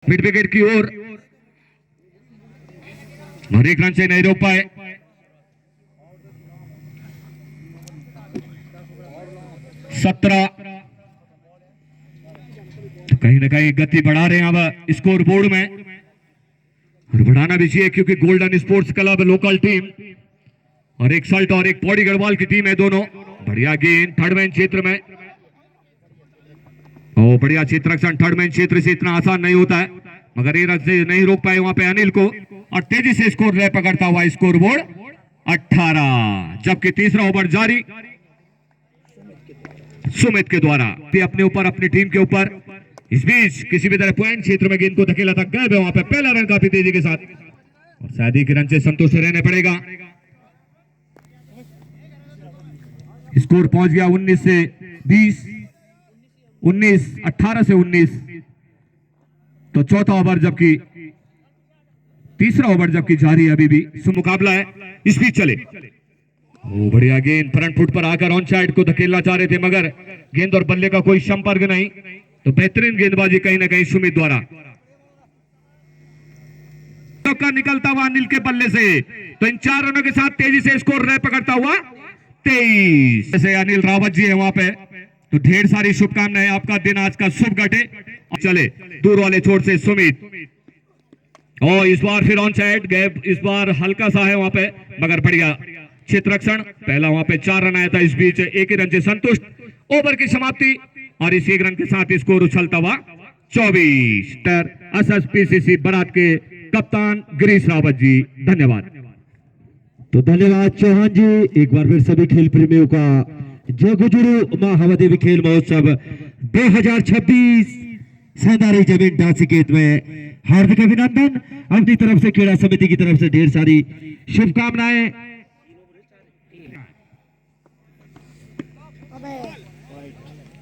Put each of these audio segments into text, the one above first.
Mid wicket की ओर और एक रन से नहीं रोक पाए। सत्रह, तो कहीं ना कहीं गति बढ़ा रहे हैं अब स्कोर बोर्ड में, और बढ़ाना भी चाहिए क्योंकि golden sports club local team और एक सल्ट और एक पौड़ी गढ़वाल की टीम है दोनों। बढ़िया गेंद थर्ड मैन क्षेत्र में, ओ बढ़िया क्षेत्र रक्षण। थर्ड मैन क्षेत्र से इतना आसान नहीं होता है, मगर ये रन से नहीं रोक पाए वहां पे अनिल को, और तेजी से स्कोर ले पकड़ता हुआ स्कोर बोर्ड 18। जबकि तीसरा ओवर जारी सुमित के द्वारा भी अपने ऊपर, अपनी टीम के ऊपर। इस बीच किसी भी तरह पॉइंट क्षेत्र में गेंद को धकेला था, गए वहां पे पहला रन काफी तेजी के साथ, और शायद ही रन से संतुष्ट रहने पड़ेगा। स्कोर पहुंच गया 19 से 20, 18 से 19। तो चौथा ओवर जबकि तीसरा ओवर जबकि जारी है, अभी भी मुकाबला है। इस बीच चले, ओ बढ़िया गेंद फ्रंट फुट पर आकर ऑन साइड को धकेलना चाह रहे थे, मगर गेंद और बल्ले का कोई संपर्क नहीं। तो बेहतरीन गेंदबाजी कहीं ना कहीं सुमित द्वारा का निकलता हुआ अनिल के बल्ले से। तो इन 4 रनों के साथ तेजी से स्कोर रह पकड़ता हुआ 23। जैसे अनिल रावत जी है वहां पे, तो ढेर सारी शुभकामनाएं, आपका दिन आज का शुभ घटे। चले दूर वाले छोर से सुमित, और इस बार फिर ऑन साइड गए, इस बार हल्का सा है वहां पे, मगर बढ़िया क्षेत्र रक्षण। पहला वहां पे 4 रन आया था, इस बीच एक ही रन से संतुष्ट। ओवर की समाप्ति, और इस एक रन के साथ स्कोर उछलता हुआ 24। एसएसपीसीसी बरात के कप्तान गिरीश रावत जी, धन्यवाद। तो धन्यवाद चौहान जी। एक बार फिर सभी खेल प्रेमियों का जय गुजरू महादेवी खेल महोत्सव 2026 सैदारी जमीन डांसिकेत में हार्दिक अभिनंदन। अपनी तरफ से क्रीड़ा समिति की तरफ से ढेर सारी शुभकामनाएं।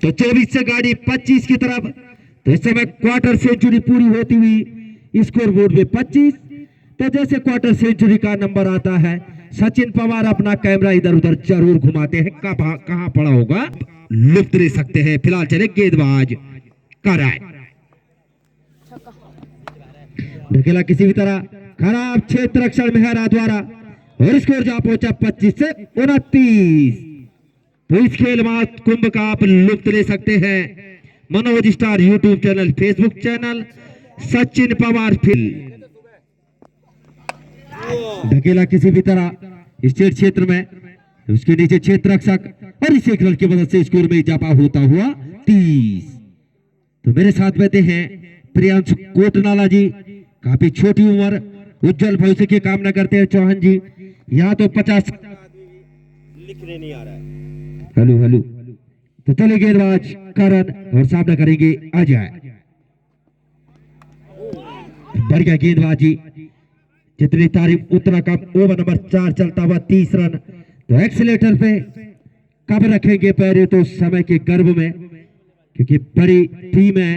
तो 24 से गाड़ी 25 की तरफ। तो इस समय क्वार्टर सेंचुरी पूरी होती हुई स्कोर बोर्ड में 25। तो जैसे क्वार्टर सेंचुरी का नंबर आता है, सचिन पवार अपना कैमरा इधर उधर जरूर घुमाते हैं, कहां पड़ा होगा लुत्फ ले सकते हैं। फिलहाल चले गेंदबाज कराए, ढकेला किसी भी तरह, खराब क्षेत्र रक्षण मेहरा द्वारा, और स्कोर जा पहुंचा 25 से 29। तो इस खेल महाकुंभ का आप लुत्फ ले सकते हैं। Manoj star YouTube channel, Facebook channel Sachin Pawar field. ढकेला किसी भी तरह स्टेट क्षेत्र में, उसके नीचे क्षेत्र रक्षक, और इस एक रन की मदद से स्कोर में इजाफा होता हुआ 30। तो मेरे साथ बैठे हैं प्रियांशु कोटनाला जी, काफी छोटी उम्र, उज्जवल भविष्य की कामना करते हैं चौहान जी। यहाँ तो 50 लिखने नहीं आ रहा है। Hello hello. तो चले गेंदबाज करण, और सामना करेंगे अजय। बढ़िया गेंदबाजी, जितनी तारीफ उतना कम। ओवर नंबर 4 चलता हुआ 30 रन। तो एक्सीलेटर पे कब रखेंगे पैर, तो समय के गर्भ में, क्योंकि बड़ी टीम है,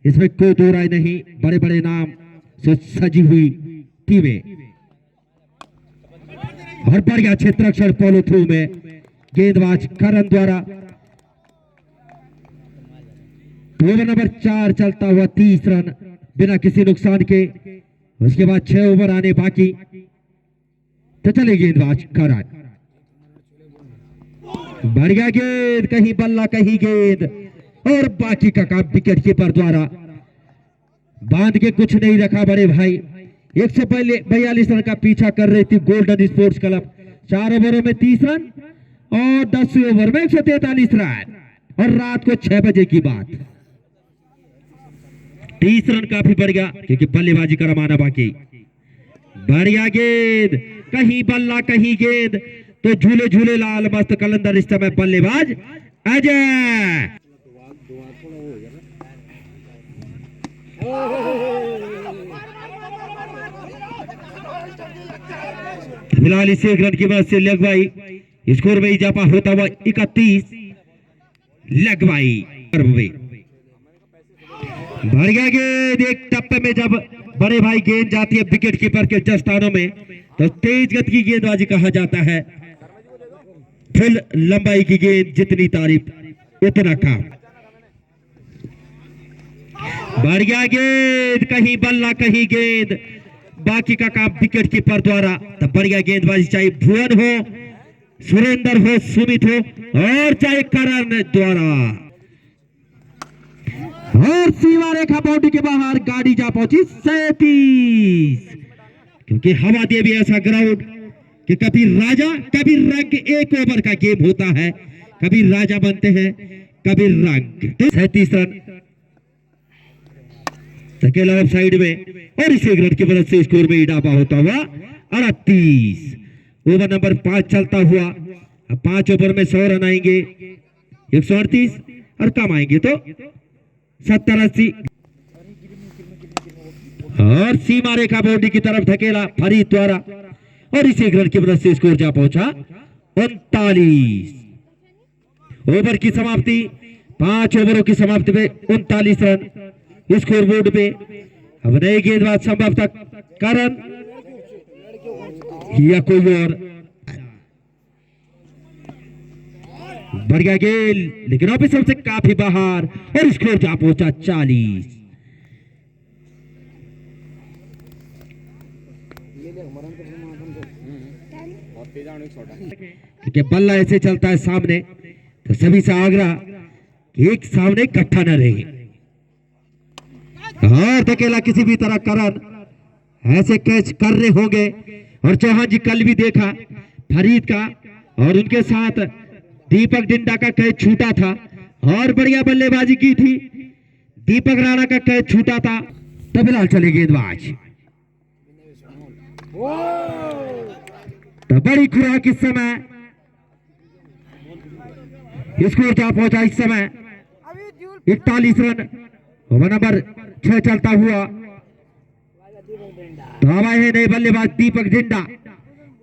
इसमें कोई दो राय नहीं। बड़े बड़े नाम से सजी हुई टीमें, और बढ़िया क्षेत्र रक्षण फॉलो थ्रू में गेंदबाज करण द्वारा। ओवर नंबर 4 चलता हुआ 30 रन बिना किसी नुकसान के। उसके बाद 6 ओवर आने बाकी। तो चले गेंदबाज करण, बढ़िया गेंद, कहीं बल्ला कहीं गेंद, और बाकी का काम विकेट कीपर द्वारा। बांध के कुछ नहीं रखा बड़े भाई। 142 रन का पीछा कर रही थी गोल्डन स्पोर्ट्स क्लब। 4 ओवरों में 30 रन और 10 ओवर में 143 रन, और रात को 6 बजे की बात। 30 रन काफी बढ़ गया, क्योंकि बल्लेबाजी का रमाना बाकी। बढ़िया गेंद, कहीं बल्ला कहीं गेंद, तो झूले झूले लाल मस्त कलंदर। इस समय बल्लेबाज अजय। फिलहाल इस एक रन की मदद से लगवाई, स्कोर में इजाफा होता हुआ 31। लगवाई बढ़िया गेंद, एक टप्पे में जब बड़े भाई गेंद जाती है विकेट कीपर के जस्तानों में, तो तेज गति की गेंदबाजी कहा जाता है। फिर लंबाई की गेंद, जितनी तारीफ उतना काम। बढ़िया गेंद, कहीं बल्ला कहीं गेंद, बाकी का काम विकेट कीपर द्वारा। तब बढ़िया गेंदबाजी, चाहे भुवन हो, सुरेंद्र हो, सुमित हो और चाहे करण द्वारा। और सीमा रेखा बाउंड्री के बाहर गाड़ी जा पहुंची 37, क्योंकि हवा दे भी ऐसा ग्राउंड कि कभी राजा कभी रंग, एक ओवर का गेम होता है, कभी राजा बनते हैं कभी रंग। 37 रन अकेला ऑफ साइड में, और इस एक रन की मदद से स्कोर में इजाफा होता हुआ 38। ओवर नंबर 5 चलता हुआ। अब 5 ओवर में 100 रन आएंगे, 138, और कम आएंगे तो 70-80। और सीमा रेखा बाउंड्री की तरफ धकेला फरीद द्वारा, और इसी रन की मदद से स्कोर जा पहुंचा 39। ओवर की समाप्ति, 5 ओवरों की समाप्ति में 39 रन स्कोर बोर्ड पे। अब नए गेंदबाज संभवतः करण या कोई और। बढ़िया गेंद, लेकिन ऑफिसर से काफी बाहर, और स्कोर जा पहुंचा 40। क्योंकि बल्ला ऐसे चलता है सामने, तो सभी से आग्रह कि एक सामने इकट्ठा न रहे। और धकेला किसी भी तरह करण ऐसे कैच कर रहे होंगे। और चौहान जी कल भी देखा फरीद का, और उनके साथ दीपक डिंडा का कैच छूटा था, और बढ़िया बल्लेबाजी की थी। दीपक राणा का कैच छूटा था। तो फिलहाल चले गेंदबाज, तो बड़ी खुराक इस समय, स्कोर जा पहुंचा इस समय 41 रन। ओवर नंबर 6 चलता हुआ। तो अब आए हैं नए बल्लेबाज दीपक डिंडा।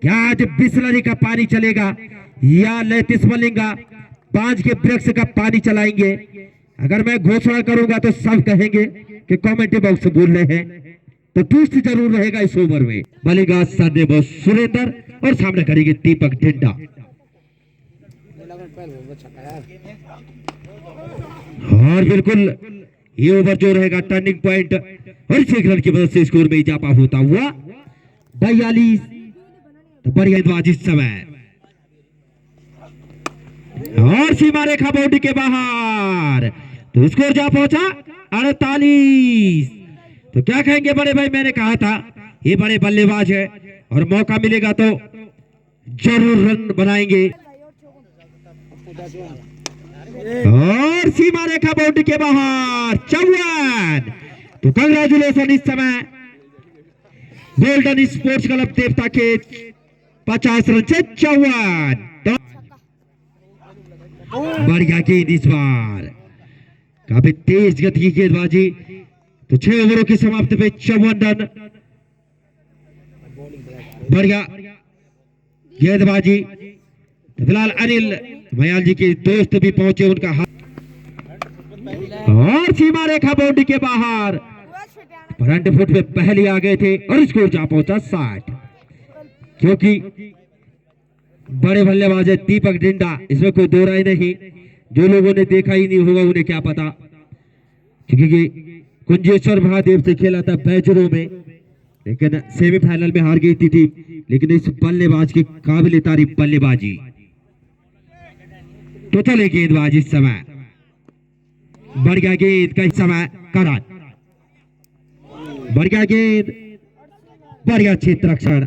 क्या आज बिस्लरी का पानी चलेगा या लैतिस मलिंगा बांझ के वृक्ष का पानी चलाएंगे? अगर मैं घोषणा करूंगा तो सब कहेंगे कि कमेंट बॉक्स बोल रहे हैं, तो ट्विस्ट जरूर रहेगा इस ओवर में। बल्लेबाज सामने बॉस सुरेंद्र, और सामने करेंगे दीपक डिंडा। और बिल्कुल ये ओवर जो रहेगा टर्निंग पॉइंट, और इस एक रन की मदद से स्कोर में इजाफा होता हुआ 42। तो बढ़िया गेंदबाजी इस समय, और सीमा रेखा बाउंड्री के बाहर, तो स्कोर जा पहुंचा 48। तो क्या कहेंगे बड़े भाई, मैंने कहा था ये बड़े बल्लेबाज है, और मौका मिलेगा तो जरूर रन बनाएंगे। और सीमा रेखा बाउंड्री के बाहर 54। तो कंग्रेचुलेशन इस समय गोल्डन स्पोर्ट्स क्लब देवता के 50 रन से 54। तो बढ़िया गेंद इस बार, काफी तेज गति की गेंदबाजी। तो 6 ओवरों की समाप्ति पे 54 रन। बढ़िया गेंदबाजी। तो फिलहाल अनिल भयाल जी के दोस्त भी पहुंचे, उनका हाथ, और सीमा रेखा बाउंड्री के बाहर फ्रंट फुट पे पहले आ गए थे, और स्कोर जा पहुंचा 60। क्योंकि बड़े बल्लेबाज है दीपक डिंडा, इसमें कोई दो राय नहीं। जो लोगों ने देखा ही नहीं होगा उन्हें क्या पता, क्योंकि कुंजेश्वर महादेव से खेला था बैचरों में, लेकिन सेमीफाइनल में हार गई थी। लेकिन इस बल्लेबाज की काबिल तारीफ बल्लेबाजी। तो चले गेंदबाज इस समय, बढ़िया गेंद का इस समय करण, बढ़िया गेंद, बढ़िया क्षेत्र रक्षण,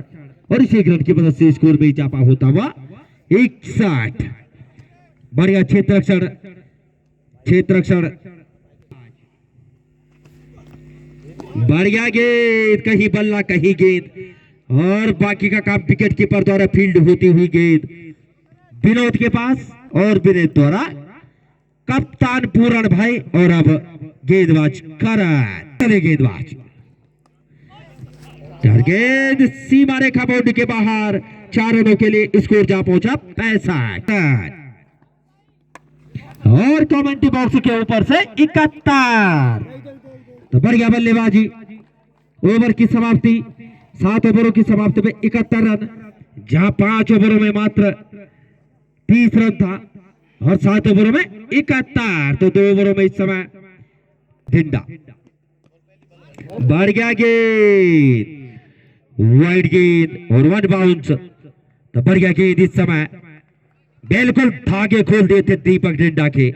और इस एक रन की मदद से स्कोर में इजाफा होता हुआ 61। बढ़िया क्षेत्र रक्षण, बढ़िया गेंद, कहीं बल्ला कहीं गेंद, और बाकी का काम विकेट कीपर द्वारा फील्ड होती हुई गेंद विनोद के पास, और विनोद द्वारा कप्तान पूरण भाई, और अब गेंदबाज करण। चले गेंदबाज, गेंद सीमा रेखा बाउंड्री के बाहर, 4 रनों के लिए स्कोर जा पहुंचा 65। और कमेंट्री बॉक्स के ऊपर से 71। तो बढ़िया बल्लेबाजी। ओवर की समाप्ति, 7 ओवरों की समाप्ति में 71 रन, जहां 5 ओवरों में मात्र 30 रन था, और 7 ओवरों में 71। तो 2 ओवरों में इस समय ढिंडा बढ़ गया गेंद, वाइड गेंद और वन बाउंस। तो बढ़ गया गेंद इस समय, बिल्कुल धागे खोल देते दीपक ढिंडा के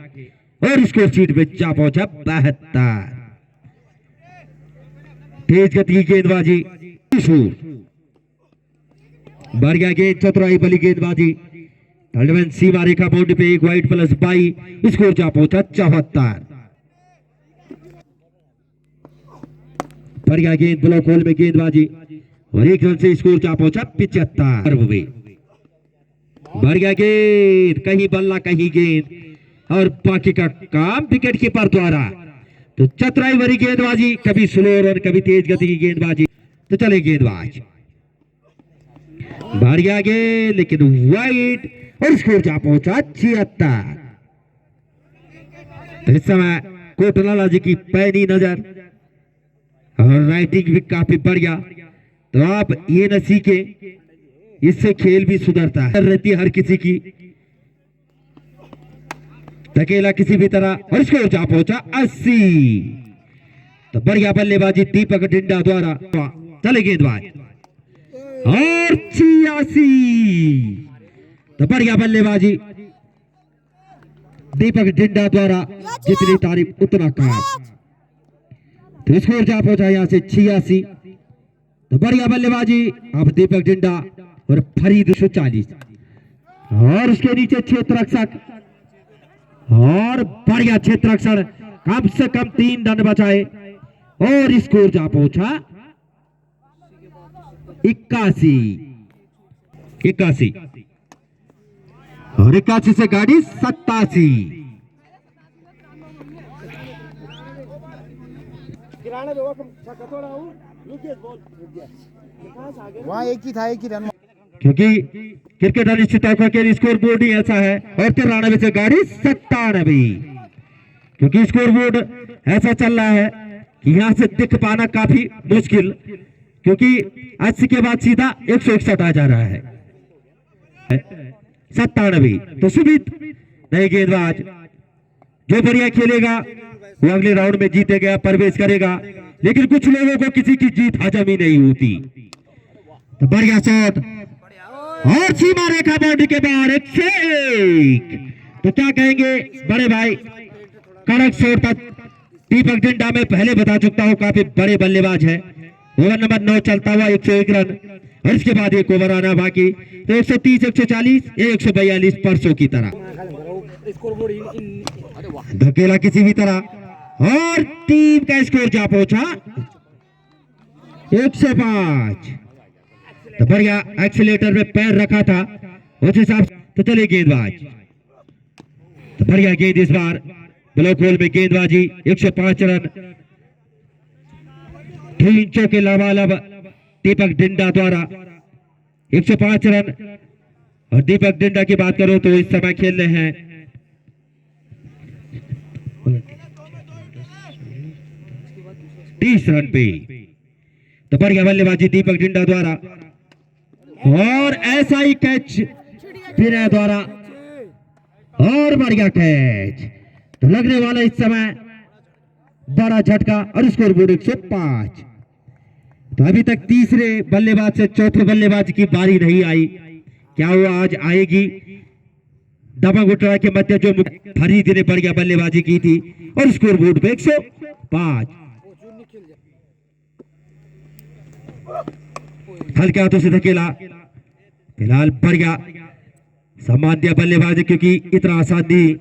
और स्कोर शीट में जा पहुंचा 72। तेज गति की गेंदबाजी, बढ़ गया गेंद, चतुराई भली गेंदबाजी, थर्ड सीमा रेखा बाउंड्री पे एक वाइड प्लस 22, स्कोर जा पहुंचा 74। बढ़ गया गेंद, ब्लॉक होल में गेंदबाजी और एक रन से स्कोर जा पहुंचा 75। बढ़ गया गेंद, कहीं बल्ला कहीं गेंद और बाकी का काम विकेट कीपर द्वारा। तो चतुराई भरी गेंदबाजी, कभी स्लो और कभी तेज गति की गेंदबाजी। तो चले गेंदबाज, बढ़ गया गेंद लेकिन वाइड और स्कोर जा पहुंचा 76। तो इस समय कोटलाला जी की पैनी नजर और राइटिंग भी काफी बढ़ गया। तो आप ये न सीखे, इससे खेल भी सुधरता है, रहती है हर किसी की। धकेला किसी भी तरह और स्कोर जा पहुंचा 80। तो बढ़िया बल्लेबाजी दीपक ढिंडा द्वारा। चले गेंदबाज और 86। तो बढ़िया बल्लेबाजी दीपक ढिंडा द्वारा, जितनी तारीफ उतना काम। तो स्कोर जा पहुंचा यहां से 86। तो बढ़िया बल्लेबाजी अब दीपक ढिंडा और फरीद 140 और उसके नीचे क्षेत्र रक्षक और बढ़िया क्षेत्र रक्षण, कम से कम 3 रन बचाए और स्कोर जा पहुंचा 81 और 81 से गाड़ी 87। वहाँ एक ही था, एक ही रन। क्योंकि क्रिकेट अनिश्चित के स्कोर बोर्ड ही ऐसा है और 93 से गाड़ी 97, क्योंकि स्कोर बोर्ड ऐसा चल रहा है कि यहां से दिख पाना काफी मुश्किल, क्योंकि 80 के बाद सीधा 161 आ जा रहा है। 97। तो सुमित नए गेंदबाज जो बढ़िया खेलेगा वो अगले राउंड में जीतेगा, प्रवेश करेगा, लेकिन कुछ लोगों को किसी की जीत हजम ही नहीं होती। तो बढ़िया शॉट और सीमा रेखा बाउंड्री के बाहर 101। तो क्या कहेंगे बड़े भाई, कड़क शॉट था दीपक ढिंडा में, पहले बता चुका हूं काफी बड़े बल्लेबाज है। ओवर नंबर 9 चलता हुआ 101 रन और इसके बाद एक ओवर आना बाकी। तो 130, 140 या 142 परसों की तरह धकेला किसी भी तरह और टीम का स्कोर जा पहुंचा 105। तो बढ़िया एक्सीलेटर में पैर रखा था उस हिसाब से। तो चले गेंदबाज, तो बढ़िया गेंद इस बार ब्लॉक होल में गेंदबाजी, 105 रन 3 इंचों के लबालब दीपक ढिंडा द्वारा 105 रन। और दीपक ढिंडा की बात करो तो इस समय खेल रहे हैं 30 रन पे। तो बढ़िया बल्लेबाजी दीपक ढिंडा द्वारा और ऐसा ही कैच विनय द्वारा और बढ़िया कैच। तो लगने वाला इस समय बड़ा झटका और स्कोर बोर्ड 105। तो अभी तक तीसरे बल्लेबाज से चौथे बल्लेबाज की बारी नहीं आई, क्या वो आज आएगी? दबंग उठा के मध्य जो फरीद ने बढ़िया बल्लेबाजी की थी और स्कोर बोर्ड पे 105। हल्के हाथों से धकेला, फिलहाल बढ़िया सामान्य बल्लेबाज है क्योंकि इतना आसान नहीं।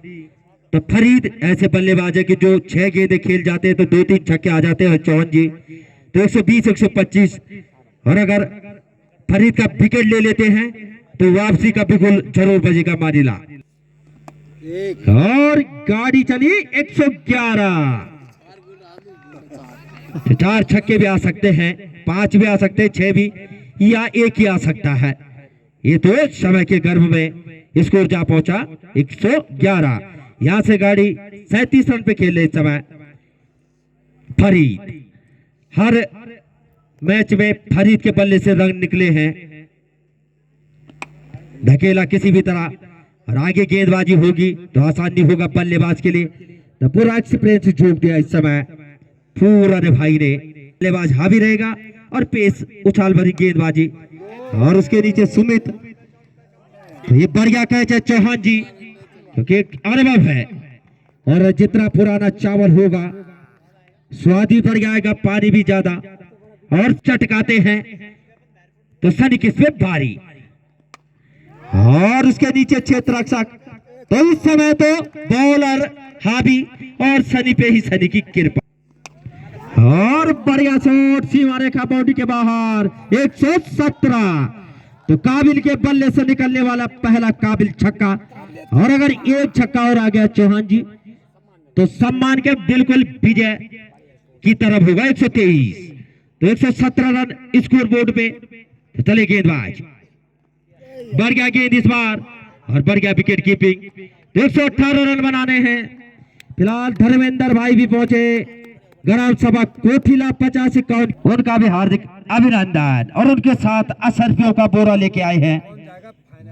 तो फरीद ऐसे बल्लेबाज है कि जो 6 गेंदें खेल जाते हैं तो 2-3 छक्के आ जाते हैं चौहान जी। तो 120, 125 और अगर फरीद का विकेट ले लेते हैं तो वापसी का बिल्कुल जरूर बजेगा मानीला। और गाड़ी चली 111। 4 छक्के भी आ सकते हैं, 5 भी आ सकते हैं, 6 भी या 1 ही आ सकता है। ये तो समय के गर्भ में स्कोर जा पहुंचा 111। यहां से गाड़ी 37 रन पे खेल रहे इस समय फरीद। हर मैच में फरीद के बल्ले से रन निकले हैं। धकेला किसी भी तरह और आगे गेंदबाजी होगी तो आसानी होगा बल्लेबाज के लिए। तो पूरा एक्सपीरियंस झोंक दिया इस समय पूरा ने भाई ने। बल्लेबाज हावी रहेगा और पेस उछाल भरी गेंदबाजी और उसके नीचे सुमित। तो ये बढ़िया कैच है चौहान जी, क्योंकि एक अनुभव है और जितना पुराना चावल होगा स्वाद भी बढ़ जाएगा, पानी भी ज्यादा, और चटकाते हैं तो सनी किस्में भारी। और उसके नीचे क्षेत्र रक्षक। तो इस समय तो बॉलर हावी और सनी पे ही सनी की कृपा। और बढ़िया शॉट सीमा रेखा बाउंड्री के बाहर 117। तो काबिल के बल्ले से निकलने वाला पहला काबिल छक्का, और अगर एक छक्का और आ गया चौहान जी तो सम्मान के बिल्कुल विजय की तरफ होगा 123। तो 117 रन स्कोर बोर्ड पे। तो चले गेंदबाज, बढ़ गया गेंद इस बार और बढ़ गया विकेट कीपिंग। तो 118 रन बनाने हैं। फिलहाल धर्मेंद्र भाई भी पहुंचे, ग्राम सभा कोठिला 50-51, उनका भी हार्दिक अभिनंदन। और उनके साथ 80 रुपयों का बोरा लेके आए हैं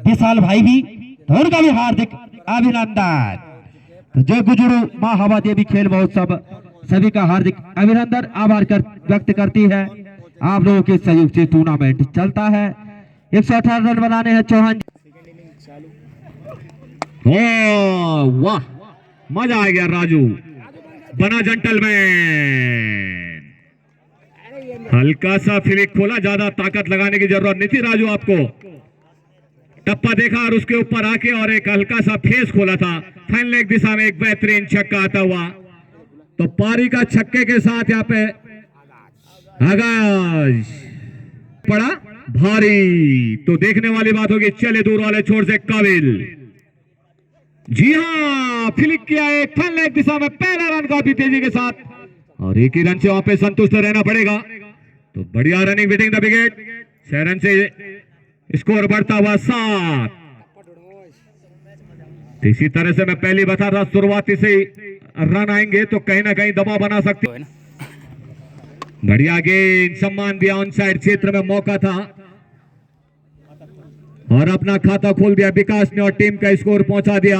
विशाल भाई भी, तो उनका भी हार्दिक अभिनंदन। तो जय गुजरू माँ हवा देवी खेल महोत्सव सभी का हार्दिक अभिनंदन आभार व्यक्त करती है। आप लोगों के सहयोग से टूर्नामेंट चलता है। 118 रन बनाने हैं चौहान। वाह, मजा आ गया राजू, बना जेंटलमैन। हल्का सा फ्लिक खोला, ज्यादा ताकत लगाने की जरूरत नहीं थी राजू, आपको टप्पा देखा और उसके ऊपर आके और एक हल्का सा फेस खोला था। फाइन लेग दिशा में एक बेहतरीन छक्का आता हुआ। तो पारी का छक्के के साथ यहाँ पे आगाज पड़ा भारी। तो देखने वाली बात होगी, चले दूर वाले छोर से काबिल। जी हाँ, फ्लिक किया एक फाइन लेग दिशा में पहला रन काफी तेजी के साथ, और एक ही रन से वहां पे संतुष्ट रहना पड़ेगा। तो बढ़िया रनिंग विटिंग द विकेट। 6 रन से स्कोर बढ़ता हुआ 7। इसी तरह से मैं पहले बता रहा, शुरुआती से रन आएंगे तो कहीं ना कहीं दबाव बना सकते हैं। बढ़िया गेंद, सम्मान दिया, ऑन साइड क्षेत्र में मौका था और अपना खाता खोल दिया विकास ने और टीम का स्कोर पहुंचा दिया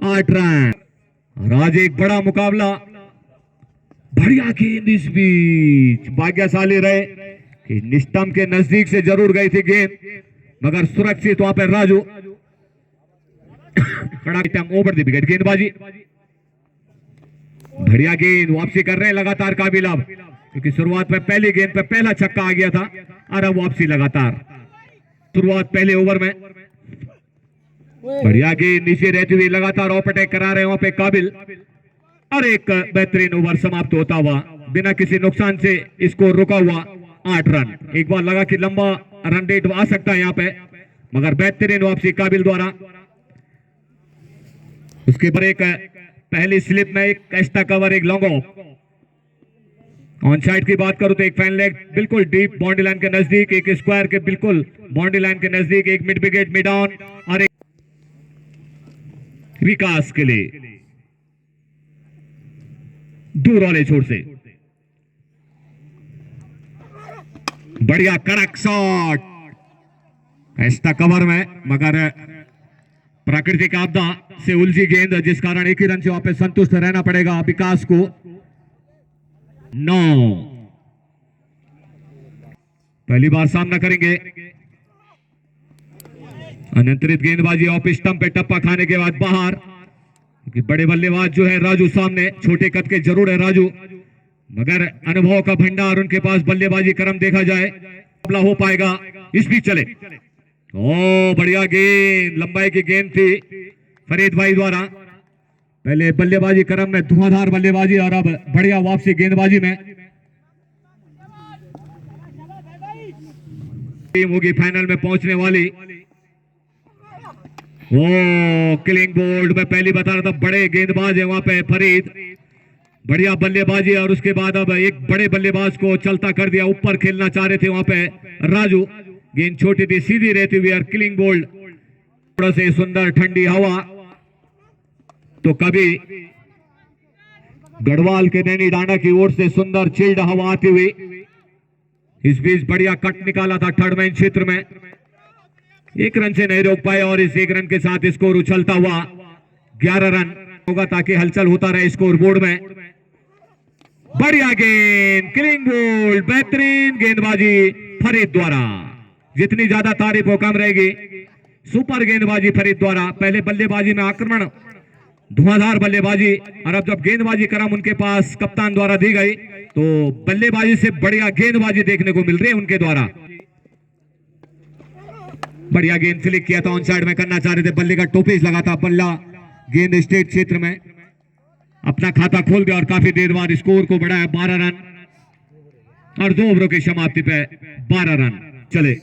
8 रन। और आज एक बड़ा मुकाबला। बढ़िया गेंद इस बीच, भाग्यशाली रहे कि निस्टम के नजदीक से जरूर गई थी गेंद, मगर सुरक्षित वहां पर राजू खड़ा ओवर द विकेट गेंदबाजी। बढ़िया गेंद, वापसी कर रहे हैं लगातार काबिल अब, क्योंकि शुरुआत में पहली गेंद पे पहला छक्का आ गया था और अब वापसी लगातार। शुरुआत पहले ओवर में बढ़िया गेंद नीचे रहती हुई लगातार ऑफ अटैक करा रहे हैं वहां पे काबिल, और एक बेहतरीन ओवर समाप्त होता हुआ बिना किसी नुकसान से स्कोर रुका हुआ 8 रन। एक बार लगा कि लंबा रन रेट आ सकता है यहाँ पे, मगर बेहतरीन वापसी काबिल द्वारा। उसके बाद एक पहली स्लिप में एक कैस्टा कवर, एक लॉन्ग ऑफ। ऑन साइड की बात करूं तो एक फाइन लेग बिल्कुल डीप बाउंड्री लाइन के नजदीक, एक स्क्वायर के बिल्कुल बाउंड्री लाइन के नजदीक, एक मिड विकेट मिड ऑन और एक विकास के लिए दूर वाले छोर से। बढ़िया कड़क शॉट, कैस्टा कवर में, मगर प्राकृतिक आपदा से उलझी गेंद, जिस कारण एक ही रन से वहां पे संतुष्ट रहना पड़ेगा विकास को। 9 पहली बार सामना करेंगे। अनियंत्रित गेंदबाजी ऑफ स्टंप पे टप्पा खाने के बाद बाहर, क्योंकि बड़े बल्लेबाज जो है राजू सामने, छोटे कद के जरूर है राजू, मगर अनुभव का भंडार उनके पास, बल्लेबाजी क्रम देखा जाए मुकाबला हो पाएगा। इस बीच चले, ओ बढ़िया गेंद, लंबाई की गेंद थी फरीद भाई द्वारा। पहले बल्लेबाजी क्रम में धुआंधार बल्लेबाजी और अब बढ़िया वापसी गेंदबाजी में। टीम होगी फाइनल में पहुंचने वाली। ओ किलिंग बोर्ड में पहली बता रहा था, बड़े गेंदबाज है वहां पे फरीद, बढ़िया बल्लेबाजी, और उसके बाद अब एक बड़े बल्लेबाज को चलता कर दिया, ऊपर खेलना चाह रहे थे वहां पे राजू। गेंद छोटी थी, सीधी रहती हुई, और किलिंग बोल्ड थोड़ा से सुंदर ठंडी हवा। तो कभी गढ़वाल के नैनी डांडा की ओर से सुंदर चिल्ड हवा आती हुई। इस बीच बढ़िया कट निकाला था थर्ड मैन क्षेत्र में, एक रन से नहीं रोक पाए, और इस एक रन के साथ स्कोर उछलता हुआ 11 रन। होगा ताकि हलचल होता रहे स्कोर बोर्ड में। बढ़िया गेंद, क्लीन बोल्ड, बेहतरीन गेंदबाजी फरीद द्वारा। जितनी ज्यादा तारीफ हो कम रहेगी। सुपर गेंदबाजी फरीद द्वारा। पहले बल्लेबाजी में आक्रमण, धुआंधार बल्लेबाजी, और अब जब गेंदबाजी क्रम उनके पास कप्तान द्वारा दी गई तो बल्लेबाजी से बढ़िया गेंदबाजी देखने को मिल रही है उनके द्वारा। बढ़िया गेंद फ्लिक किया था, ऑन साइड में करना चाह रहे थे, बल्ले का टोपीज लगा था, बल्ला गेंद स्टेट क्षेत्र में अपना खाता खोल दिया और काफी देर बाद स्कोर को बढ़ाया 12 रन, और 2 ओवरों की समाप्ति पे 12 रन चले।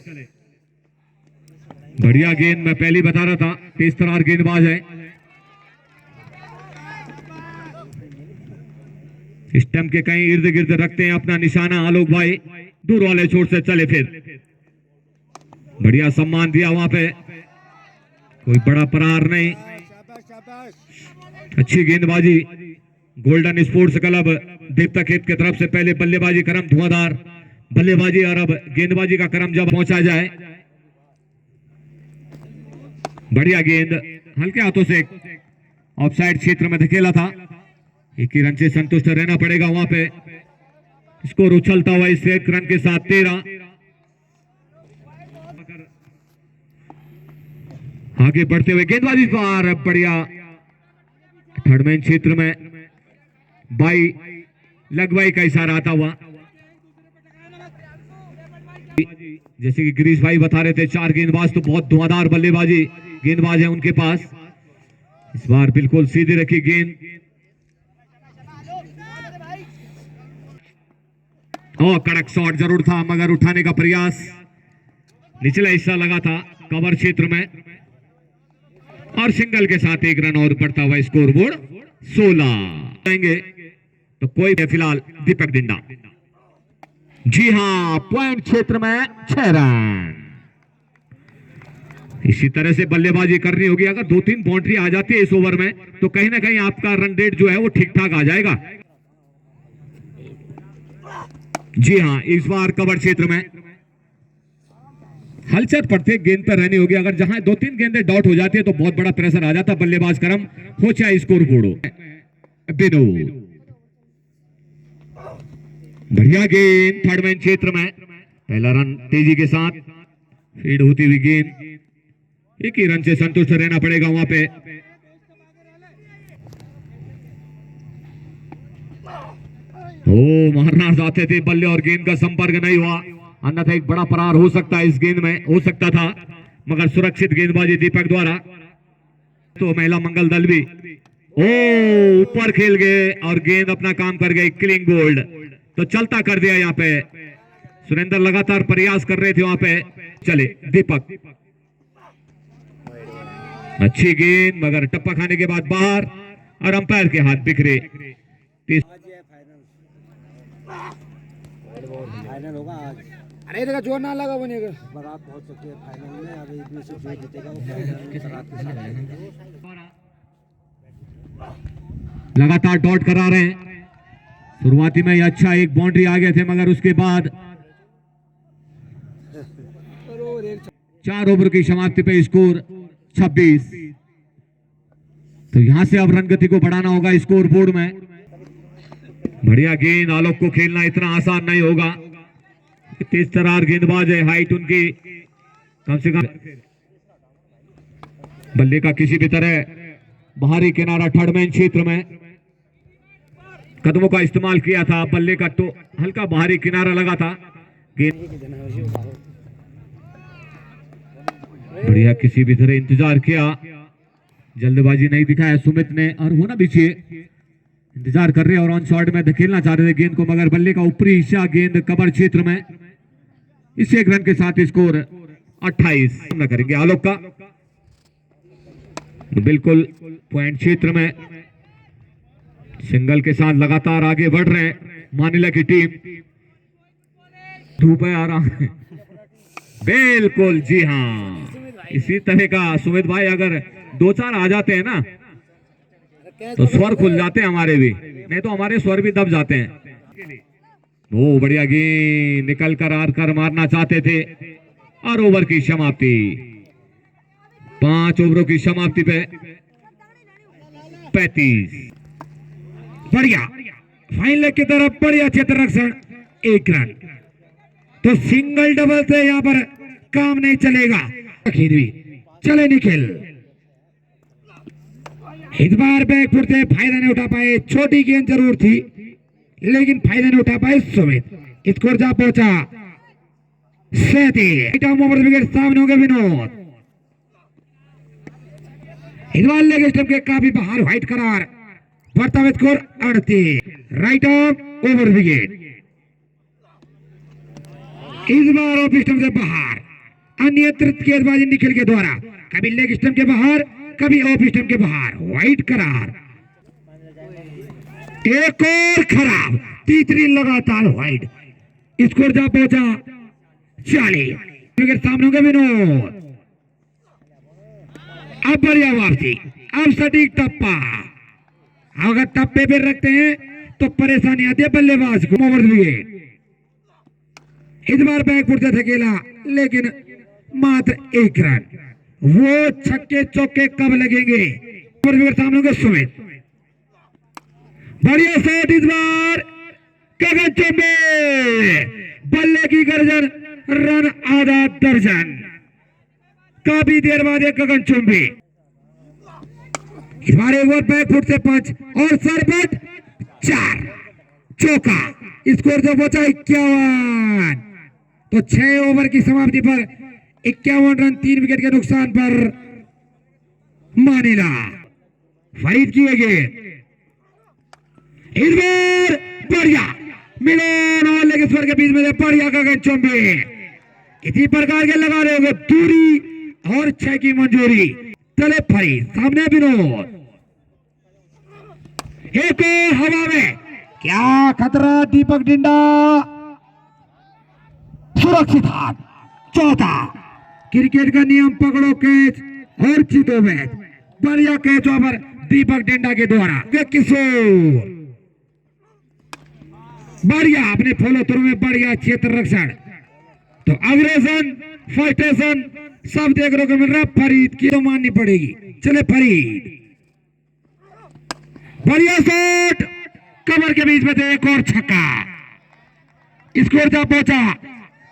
बढ़िया गेंद, मैं पहले बता रहा था तेज तरार गेंदबाज है। स्टंप के कहीं इर्द गिर्द रखते हैं अपना निशाना आलोक भाई, दूर वाले छोर से चले फिर। बढ़िया सम्मान दिया वहां पे, कोई बड़ा प्रहार नहीं, अच्छी गेंदबाजी। गोल्डन स्पोर्ट्स क्लब देवता खेत की तरफ से पहले बल्लेबाजी क्रम धुआंधार बल्लेबाजी, और अब गेंदबाजी का क्रम जब पहुंचा जाए। बढ़िया गेंद, हल्के हाथों से ऑफसाइड क्षेत्र में धकेला था। एक ही रन से संतुष्ट रहना पड़ेगा वहां पे। स्कोर उछलता हुआ इस एक रन के साथ 13। आगे बढ़ते हुए गेंदबाजी पर बढ़िया थर्ड मैन क्षेत्र में बाई लगवाई का इशारा आता हुआ। जैसे कि गिरीश भाई बता रहे थे, 4 गेंदबाज तो बहुत धुआंधार बल्लेबाजी गेंदबाज है उनके पास। इस बार बिल्कुल सीधी रखी गेंद, और कड़क शॉट जरूर था मगर उठाने का प्रयास, निचला हिस्सा लगा था कवर क्षेत्र में, और सिंगल के साथ 1 रन और बढ़ता हुआ स्कोर बोर्ड 16 जाएंगे तो कोई फिलहाल दीपक दिंडा। जी हां, पॉइंट क्षेत्र में 6 रन। इसी तरह से बल्लेबाजी करनी होगी। अगर 2-3 बाउंड्री आ जाती है इस ओवर में तो कहीं ना कहीं आपका रन रेट जो है वो ठीक ठाक आ जाएगा। जी हां, इस बार कवर क्षेत्र में हलचल पड़ते गेंद पर रहनी होगी। अगर जहां 2-3 गेंदें डॉट हो जाती है तो बहुत बड़ा प्रेशर आ जाता, बल्लेबाज क्रम हो चाहे स्कोर बोर्ड हो। बिनो बढ़िया गेंद थर्ड मैन क्षेत्र में, पहला रन तेजी के साथ फीड होती हुई गेंद, एक ही रन से संतुष्ट रहना पड़ेगा वहां पे। ओ मारना चाहते थे बल्ले और गेंद का संपर्क नहीं हुआ, अन्यथा एक बड़ा प्रहार हो सकता है इस गेंद में, हो सकता था, मगर सुरक्षित गेंदबाजी दीपक द्वारा। तो महिला मंगल दल भी ऊपर खेल गए और गेंद अपना काम कर गई, क्लीन बोल्ड तो चलता कर दिया। यहाँ पे सुरेंद्र लगातार प्रयास कर रहे थे वहां पे, चले दीपक, अच्छी गेंद मगर टप्पा खाने के बाद बाहर, और अंपायर के हाथ बिखरे। फाइनल होगा आज। अरे देखा जोर ना लगा बनेगा। बारात पहुंच सकती है फाइनल में, अभी इसमें से जो जीतेगा वो बारात के साथ रहेगा। लगातार डॉट करा रहे हैं। शुरुआती में अच्छा एक बाउंड्री आ गए थे मगर उसके बाद 4 ओवर की समाप्ति पे स्कोर 26। तो यहां से अब रन गति को बढ़ाना होगा स्कोर बोर्ड में। बढ़िया गेंद, आलोक को खेलना इतना आसान नहीं होगा, तेज तरार गेंदबाज है, हाइट उनकी कम से कम। बल्ले का किसी भी तरह बाहरी किनारा थर्ड मैन क्षेत्र में कदमों का इस्तेमाल किया था, बल्ले का तो हल्का बाहरी किनारा लगा था। गेंद बढ़िया किसी भी तरह इंतजार किया, जल्दबाजी नहीं दिखाया सुमित ने, और होना भी चाहिए, इंतजार कर रहे हैं और ऑन शॉट में धकेलना चाह रहे थे गेंद को, मगर बल्ले का ऊपरी हिस्सा गेंद कवर क्षेत्र में। इस 1 रन के साथ स्कोर 28 न करेंगे आलोक का, बिल्कुल पॉइंट क्षेत्र में सिंगल के साथ लगातार आगे बढ़ रहे हैं मानिला की टीम। धूप है आराम बिल्कुल, जी हाँ, इसी तरह का सुमित भाई अगर 2-4 आ जाते हैं ना तो स्वर खुल जाते हैं हमारे भी, नहीं तो हमारे स्वर भी दब जाते हैं। वो बढ़िया गेंद निकल कर आर कर मारना चाहते थे, और ओवर की समाप्ति, 5 ओवरों की समाप्ति पे 35। बढ़िया फाइनल की तरफ बढ़िया क्षेत्र रक्षण, 1 रन। तो सिंगल डबल से यहां पर काम नहीं चलेगा। आखिर भी चले निखिल, इस बार बैकफुट से फायदा नहीं उठा पाए। छोटी गेंद जरूर थी लेकिन फायदा नहीं उठा पाए सुमित। स्कोर जा पहुंचा 37। ओवर विकेट सामने हो गए विनोद। इस बार लेग स्टंप के काफी बाहर, व्हाइट करार, बढ़ता हुआ score 38। Right of over wicket. इस बार ऑफ स्टंप से बाहर, अनियंत्रित गेंदबाजी निखिल के द्वारा, कभी लेग स्टंप के बाहर कभी ऑफ स्टंप के बाहर, व्हाइट करार। एक और खराब, तीसरी लगातार व्हाइट। स्कोर जा पहुंचा 40। विकेट सामने हो गए विनोद। अब बढ़िया वापसी, अब सटीक टप्पा। अगर टप्पे पे रखते हैं तो परेशानी आती है बल्लेबाज को। Over wicket. इस बार बैकफुट से धकेला लेकिन मात्र 1 रन। वो छक्के चौके कब लगेंगे? ओवर विकेट सामने हो गए सुमित। बढ़िया शॉट इस बार, गगन चुंबी, बल्ले की गर्जन, रन आधा दर्जन। काफी देर बाद एक गगन चुंबी। इस बार एक बार बैकफुट से 5 और सरपट 4, चौका। स्कोर जो बचा 51। तो 6 ओवर की समाप्ति पर 51 रन, 3 विकेट के नुकसान पर मानिला फरीद किए गए। इस बार बढ़िया मिलन और लेग स्क्वायर के बीच में बढ़िया गगन चुंबी। इसी प्रकार के लगा रहे होंगे दूरी और 6 की मंजूरी। चले फरीद, सामने विनोद। एक और हवा में, क्या खतरा, दीपक डिंडा सुरक्षित हाथ। चौथा, क्रिकेट का नियम, पकड़ो कैच और जीतो मैच। बढ़िया कैच ओवर दीपक डिंडा के द्वारा। किशोर बढ़िया अपने फॉलो थ्रू में बढ़िया क्षेत्र रक्षण। तो अग्रेसन, फर्स्टेशन सब देखने को मिल रहा। फरीद की तो माननी पड़ेगी। चले फरीद, बढ़िया शॉट, कमर के बीच में थे, एक और छक्का। स्कोर जा पहुंचा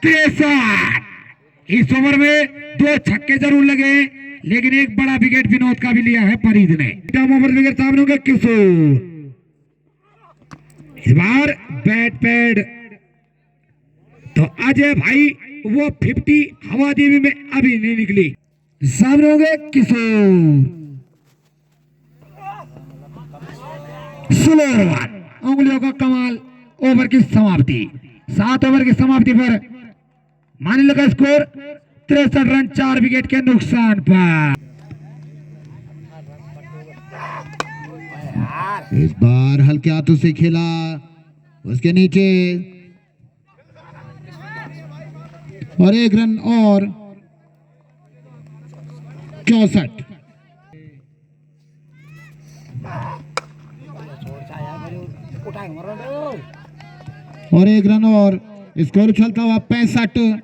63। इस ओवर में 2 छक्के जरूर लगे लेकिन एक बड़ा विकेट विनोद का भी लिया है फरीद ने। ओवर विकेट सामने होंगे किशोर। इस बार बैट पैड तो अजय भाई वो 50 हवा देवी में अभी नहीं निकली। सामने होंगे किशोर। सुलोरवान, उंगलियों का कमाल। ओवर की समाप्ति, 7 ओवर की समाप्ति पर मानिला का स्कोर 63 रन, 4 विकेट के नुकसान पर। इस बार हल्के हाथों से खेला, उसके नीचे और 1 रन और 64। और 1 रन और स्कोर उछलता हुआ 65।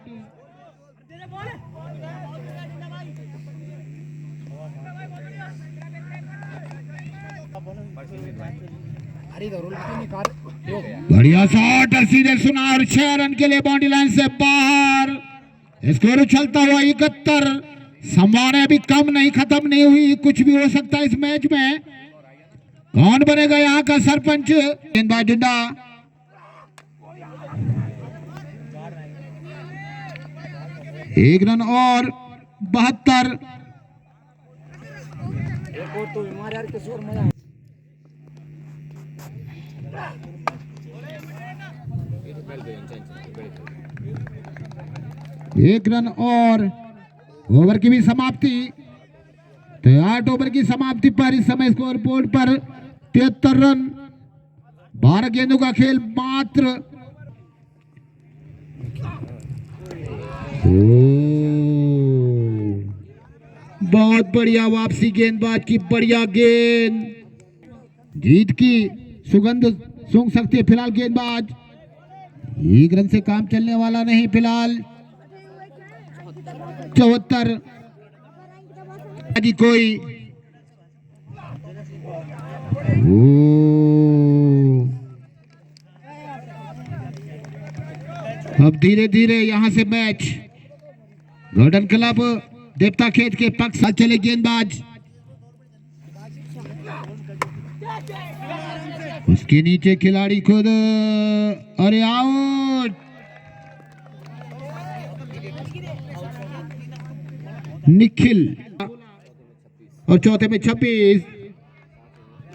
बढ़िया शॉट और सीधे सुना और 6 रन के लिए बाउंड्री लाइन से बाहर। स्कोर उछलता हुआ 71। संभावना अभी कम नहीं, खत्म नहीं हुई, कुछ भी हो सकता है इस मैच में। कौन बनेगा यहाँ का सरपंच? गेंदबाज डिंडा, एक रन और 72। एक रन और ओवर की भी समाप्ति। तो 8 ओवर की समाप्ति पर इस समय स्कोर बोर्ड पर 73 रन, 12 गेंदों का खेल मात्र। बहुत बढ़िया वापसी, गेंदबाज की बढ़िया गेंद, जीत की सुगंध सूंघ सकती है फिलहाल गेंदबाज। 1 रन से काम चलने वाला नहीं फिलहाल। 74 कोई अब धीरे धीरे यहां से मैच गार्डन क्लब देवता खेत के पक्ष में चले गेंदबाज, उसके नीचे खिलाड़ी खुद, अरे आउट। निखिल और चौथे में 26।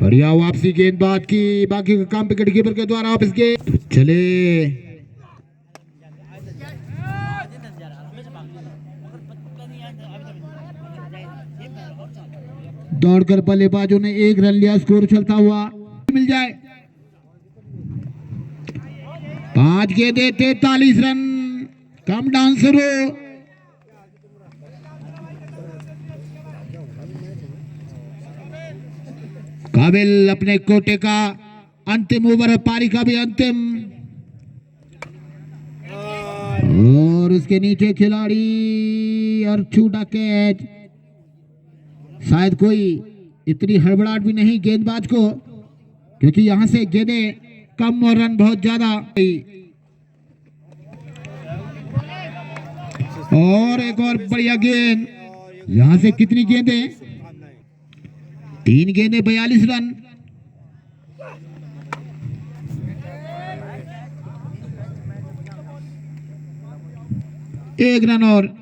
बढ़िया वापसी गेंदबाज की, बाकी का काम विकेट कीपर के द्वारा वापस गेंद तो चले। दौड़कर बल्लेबाजों ने 1 रन लिया, स्कोर चलता हुआ मिल जाए। 5 गेंदे 43 रन, कम डाउन शुरू। काबिल अपने कोटे का अंतिम ओवर, पारी का भी अंतिम, और उसके नीचे खिलाड़ी और छूटा कैच। शायद कोई इतनी हड़बड़ाहट भी नहीं गेंदबाज को, क्योंकि यहां से गेंदें कम और रन बहुत ज्यादा। और एक और बढ़िया गेंद, यहां से कितनी गेंदें, 3 गेंदें 42 रन। एक रन और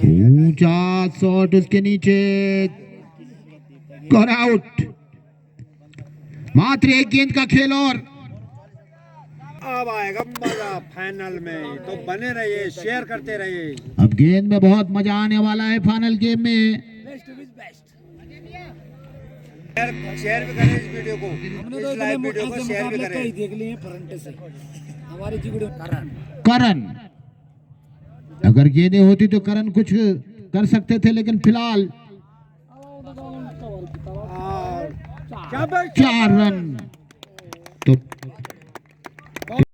ऊंचा शॉट, उसके नीचे गॉट आउट। मात्र 1 गेंद का खेल और अब आएगा मजा फाइनल में, तो बने रहिए, शेयर करते रहिए। अब गेंद में बहुत मजा आने वाला है फाइनल गेम में। शेयर भी करें इस वीडियो को, इस लाइव वीडियो को शेयर भी करें। देख लिए फ्रंट से हमारी वीडियो करण, अगर गेंदें होती तो करण कुछ कर सकते थे, लेकिन फिलहाल 4 रन तो